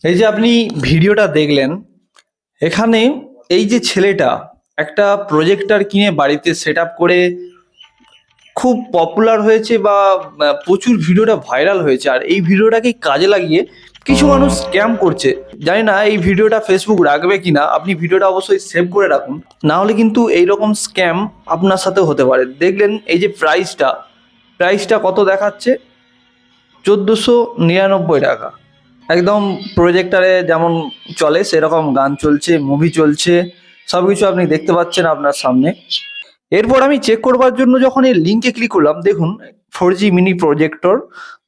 এই যে আপনি ভিডিওটা দেখলেন, এখানে এই যে ছেলেটা একটা প্রজেক্টর কিনে বাড়িতে সেট আপ করে খুব পপুলার হয়েছে বা প্রচুর ভিডিওটা ভাইরাল হয়েছে, আর এই ভিডিওটাকে কাজে লাগিয়ে কিছু মানুষ স্ক্যাম করছে। জানি না এই ভিডিওটা ফেসবুক রাখবে কিনা, আপনি ভিডিওটা অবশ্যই সেভ করে রাখুন, না হলে কিন্তু এইরকম স্ক্যাম আপনার সাথে হতে পারে। দেখলেন এই যে প্রাইসটা কত দেখাচ্ছে, 1499 টাকা। একদম প্রজেক্টারে যেমন চলে সেরকম গান চলছে, মুভি চলছে, সব কিছু আপনি দেখতে পাচ্ছেন আপনার সামনে। এরপর আমি চেক করবার জন্য যখন এই লিঙ্কে ক্লিক করলাম, দেখুন 4G মিনি প্রজেক্টর,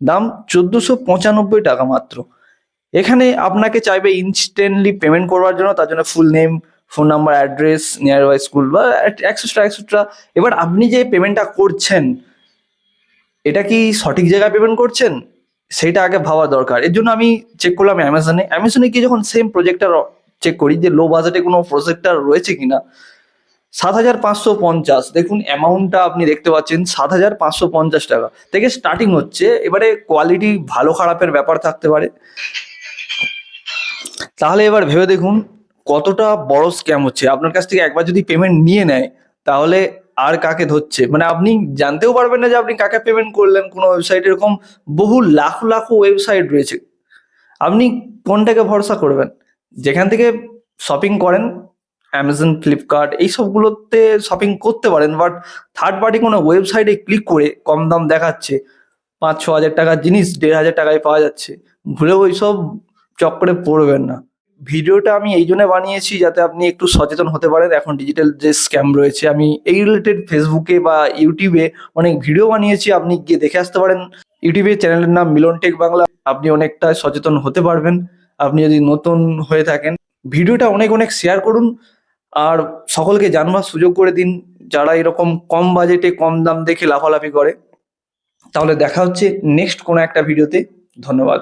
দাম 1495 টাকা মাত্র। এখানে আপনাকে চাইবে ইনস্ট্যান্টলি পেমেন্ট করবার জন্য, তার জন্য full name, phone number, address, nearby school বা এক্সট্রা এক্সট্রা। এবার আপনি যে পেমেন্টটা করছেন, এটা কি সঠিক জায়গায় পেমেন্ট করছেন সেটা আগে ভাবা দরকার। এর জন্য আমি চেক করলাম অ্যামাজনে গিয়ে যখন সেম প্রজেক্টর চেক করি যে লো বাজেটে কোনো প্রজেক্টর রয়েছে কিনা, 7,550। দেখুন অ্যামাউন্টটা আপনি দেখতে পাচ্ছেন, 7,550 টাকা থেকে স্টার্টিং হচ্ছে। এবারে কোয়ালিটি ভালো খারাপের ব্যাপার থাকতে পারে। তাহলে এবার ভেবে দেখুন কতটা বড় স্ক্যাম হচ্ছে। আপনার কাছ থেকে একবার যদি পেমেন্ট নিয়ে নেয়, তাহলে আর কাকে ধরছে, মানে আপনি জানতেও পারবেন না যে আপনি কাকে পেমেন্ট করলেন। কোনো ওয়েবসাইট, এরকম বহু লাখো লাখো ওয়েবসাইট রয়েছে, আপনি কোনটাকে ভরসা করবেন? যেখান থেকে শপিং করেন, অ্যামাজন, ফ্লিপকার্ট, এইসবগুলোতে শপিং করতে পারেন, বাট থার্ড পার্টি কোনো ওয়েবসাইটে ক্লিক করে কম দাম দেখাচ্ছে, 5-6 হাজার টাকার জিনিস 1,500 টাকায় পাওয়া যাচ্ছে, ভুলেও ওইসব চক্করে পড়বেন না। ভিডিওটা আমি এই জন্য বানিয়েছি যাতে আপনি একটু সচেতন হতে পারেন। এখন ডিজিটাল যে স্ক্যাম রয়েছে, আমি এই রিলেটেড ফেসবুকে বা ইউটিউবে অনেক ভিডিও বানিয়েছি, আপনি গিয়ে দেখে আসতে পারেন। ইউটিউবে চ্যানেলের নাম মিলন টেক বাংলা। আপনি অনেকটা সচেতন হতে পারবেন আপনি যদি নতুন হয়ে থাকেন। ভিডিওটা অনেক অনেক শেয়ার করুন, আর সকলকে জানবার সুযোগ করে দিন যারা এরকম কম বাজেটে কম দাম দেখে লাফালাফি করে। তাহলে দেখা হচ্ছে নেক্সট কোনো একটা ভিডিওতে। ধন্যবাদ।